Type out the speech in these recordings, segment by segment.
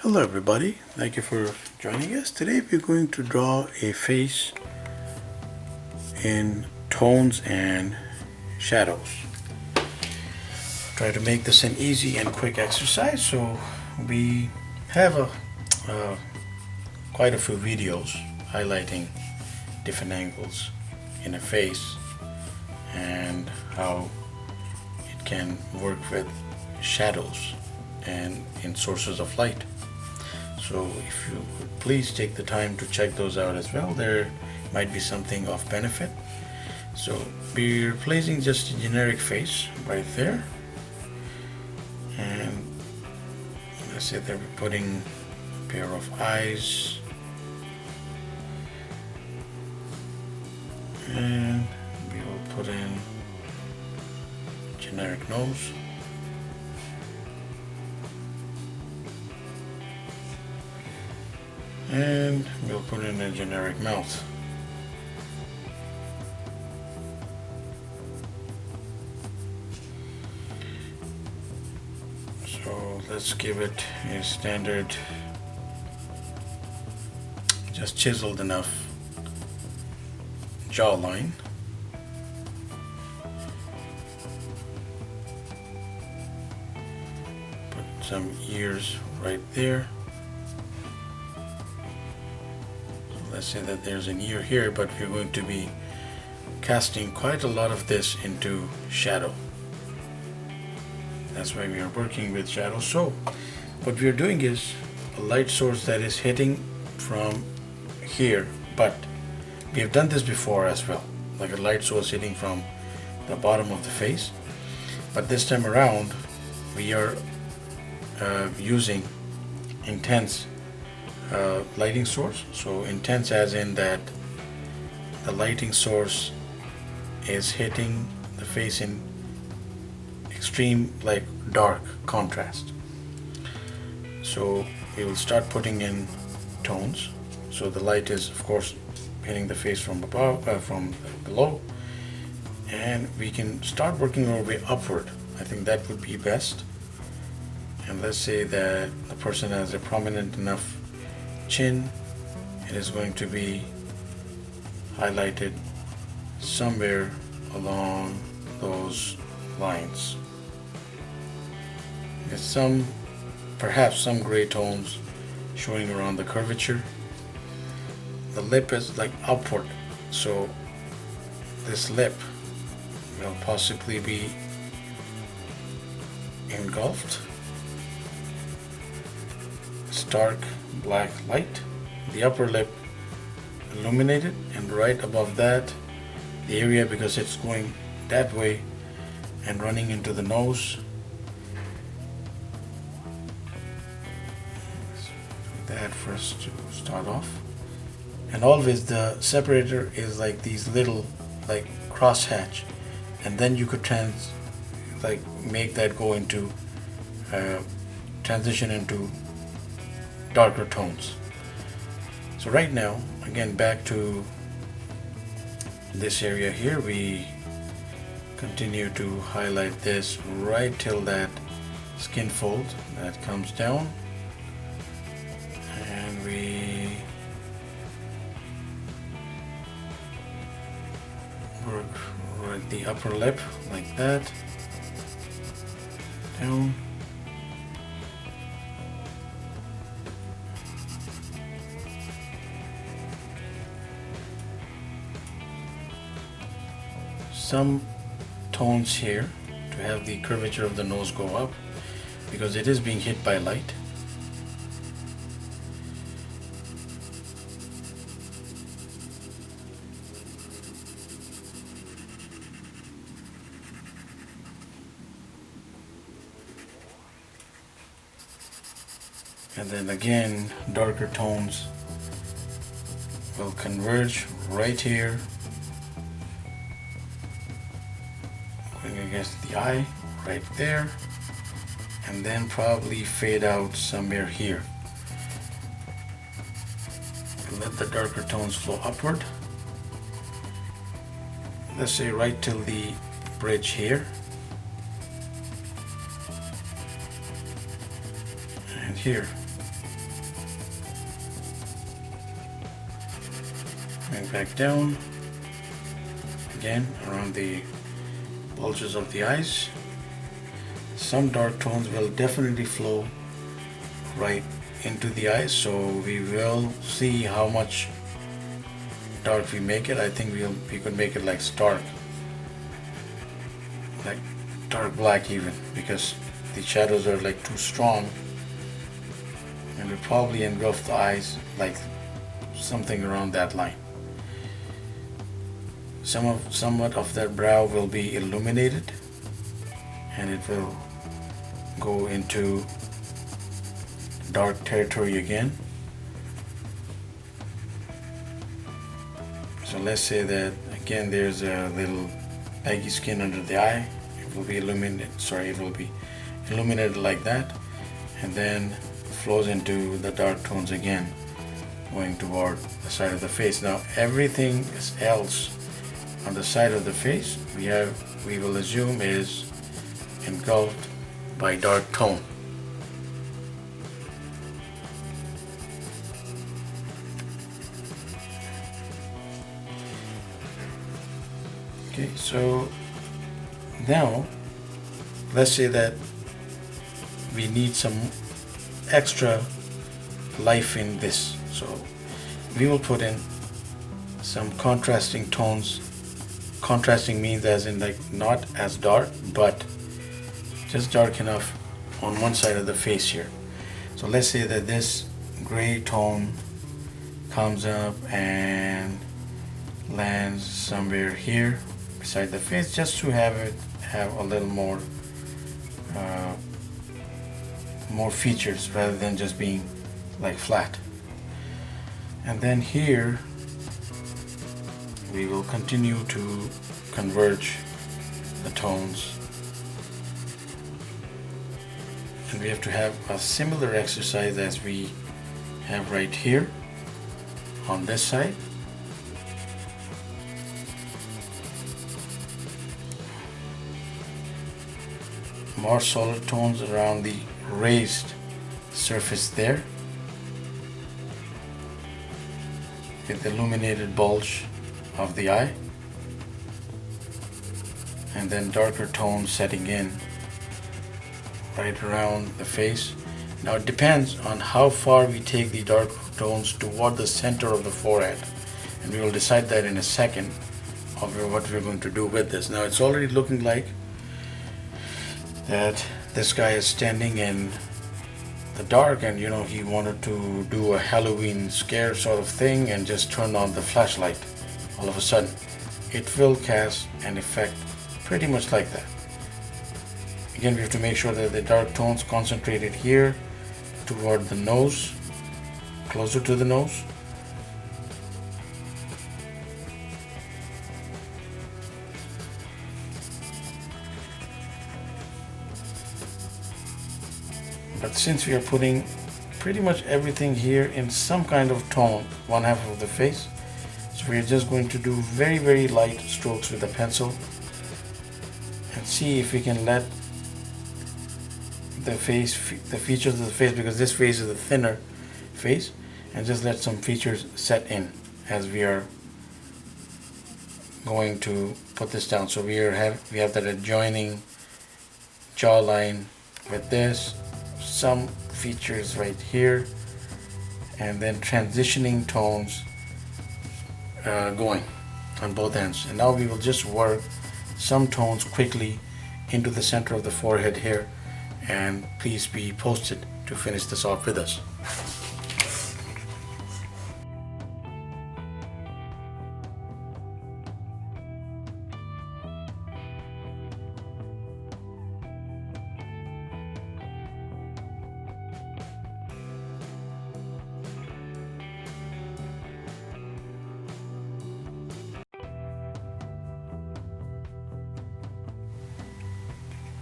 Hello everybody, thank you for joining us. Today we're going to draw a face in tones and shadows. Try to make this an easy and quick exercise. So we have quite a few videos highlighting different angles in a face and how it can work with shadows and in sources of light. So if you would please take the time to check those out as well, there might be something of benefit. So we're placing just a generic face right there, and let's say that we're putting a pair of eyes, and we will put in generic nose. And we'll put in a generic mouth. So let's give it a standard, just chiseled enough jawline. Put some ears right there. Let's say that there's an ear here, but we're going to be casting quite a lot of this into shadow. That's why we are working with shadow. So what we are doing is a light source that is hitting from here, but we have done this before as well, like a light source hitting from the bottom of the face, but this time around we are using intense lighting source. So intense as in that the lighting source is hitting the face in extreme, like dark contrast. So we will start putting in tones. So the light is of course hitting the face from above, from below, and we can start working our way upward. I think that would be best. And let's say that the person has a prominent enough chin, it is going to be highlighted somewhere along those lines. There's perhaps some gray tones showing around the curvature. The lip is like upward, so this lip will possibly be engulfed. Stark black light, the upper lip illuminated, and right above that the area, because it's going that way and running into the nose. That first to start off, and always the separator is like these little like crosshatch, and then you could make that go into transition into darker tones. So right now, again, back to this area here, we continue to highlight this right till that skin fold that comes down, and we work right the upper lip like that down. Some tones here to have the curvature of the nose go up because it is being hit by light. And then again, darker tones will converge right here, going against the eye right there, and then probably fade out somewhere here. Let the darker tones flow upward. Let's say right till the bridge here. And here. back down again around the bulges of the eyes. Some dark tones will definitely flow right into the eyes, so we will see how much dark we make it. I think we could make it like stark, like dark black even, because the shadows are like too strong, and we probably engulf the eyes like something around that line. Somewhat of that brow will be illuminated, and it will go into dark territory again. So let's say that again there's a little baggy skin under the eye. It will be illuminated. It will be illuminated like that, and then flows into the dark tones again, going toward the side of the face. Now everything else on the side of the face we will assume is engulfed by dark tone. Okay, so now let's say that we need some extra life in this, so we will put in some contrasting tones. Contrasting means as in like not as dark, but just dark enough on one side of the face here. So let's say that this gray tone comes up and lands somewhere here beside the face, just to have it have a little more features rather than just being like flat. And then here we will continue to converge the tones, and we have to have a similar exercise as we have right here on this side. More solid tones around the raised surface there, with the illuminated bulge of the eye, and then darker tones setting in right around the face. Now it depends on how far we take the dark tones toward the center of the forehead, and we will decide that in a second of what we're going to do with this. Now it's already looking like that this guy is standing in the dark, and he wanted to do a Halloween scare sort of thing and just turn on the flashlight. All of a sudden it will cast an effect pretty much like that. Again, we have to make sure that the dark tones concentrated here toward the nose, closer to the nose. But since we are putting pretty much everything here in some kind of tone, one half of the face, so we are just going to do very, very light strokes with a pencil and see if we can let the features of the face, because this face is a thinner face, and just let some features set in as we are going to put this down. So we have that adjoining jawline with this, some features right here, and then transitioning tones going on both ends. And now we will just work some tones quickly into the center of the forehead here, and please be posted to finish this off with us.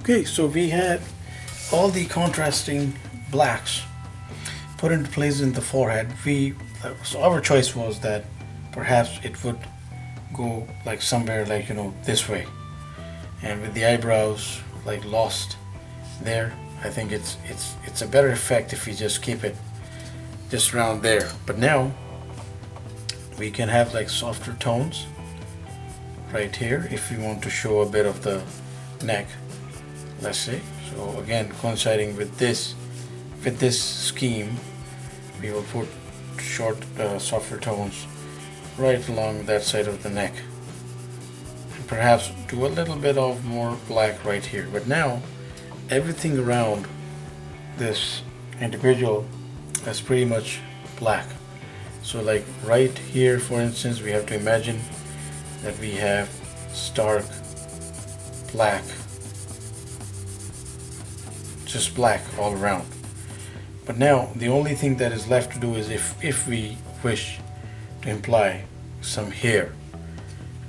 Okay, so we had all the contrasting blacks put into place in the forehead. So our choice was that perhaps it would go like somewhere like this way, and with the eyebrows like lost there. I think it's a better effect if we just keep it just around there. But now we can have like softer tones right here if we want to show a bit of the neck, let's say. So again, coinciding with this scheme, we will put short softer tones right along that side of the neck, and perhaps do a little bit of more black right here. But now everything around this individual is pretty much black. So like right here, for instance, we have to imagine that we have stark black, just black all around. But now the only thing that is left to do is if we wish to imply some hair,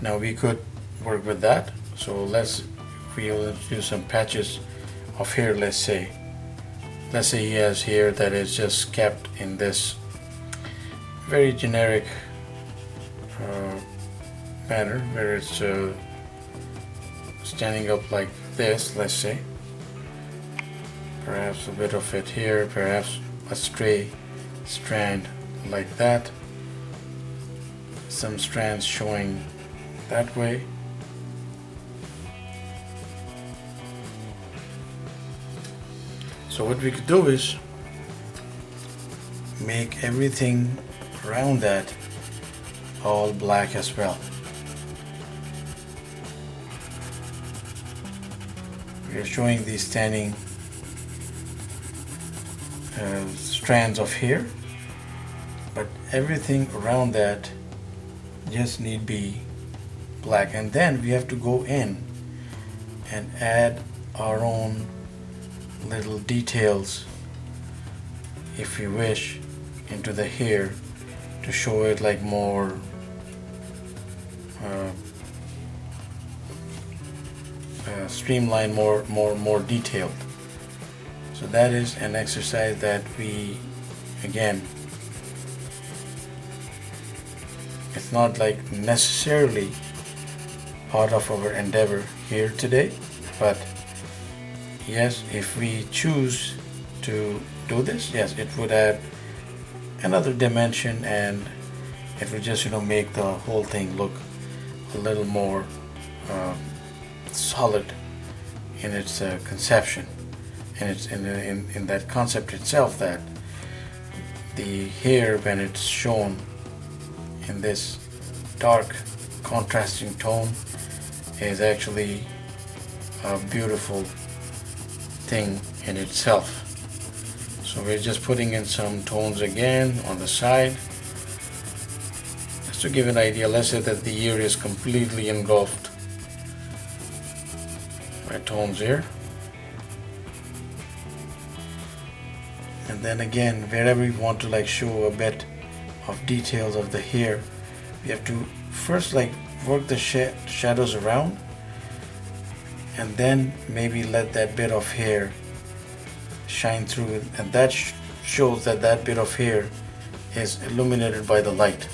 now we could work with that. So we'll introduce some patches of hair. Let's say he has hair that is just kept in this very generic manner, where it's standing up like this, let's say. Perhaps a bit of it here, perhaps a stray strand like that, some strands showing that way. So what we could do is make everything around that all black as well. We are showing these standing strands of hair, but everything around that just need be black. And then we have to go in and add our own little details, if you wish, into the hair to show it like more streamlined, more detailed. So that is an exercise that we, again, it's not like necessarily part of our endeavor here today, but yes, if we choose to do this, yes, it would add another dimension, and it would just make the whole thing look a little more solid in its conception, and it's in that concept itself, that the hair, when it's shown in this dark contrasting tone, is actually a beautiful thing in itself. So we're just putting in some tones again on the side, just to give an idea. Let's say that the ear is completely engulfed by tones here. And then again, wherever we want to like show a bit of details of the hair, we have to first like work the shadows around, and then maybe let that bit of hair shine through, and that shows that that bit of hair is illuminated by the light.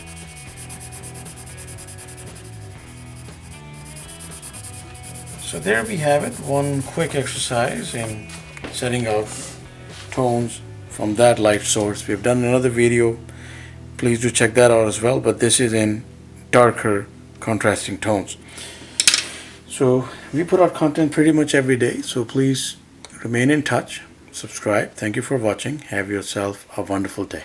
So there we have it, one quick exercise in setting out tones from that light source. We've done another video, please do check that out as well, but this is in darker contrasting tones. So we put out content pretty much every day, so please remain in touch, subscribe. Thank you for watching. Have yourself a wonderful day.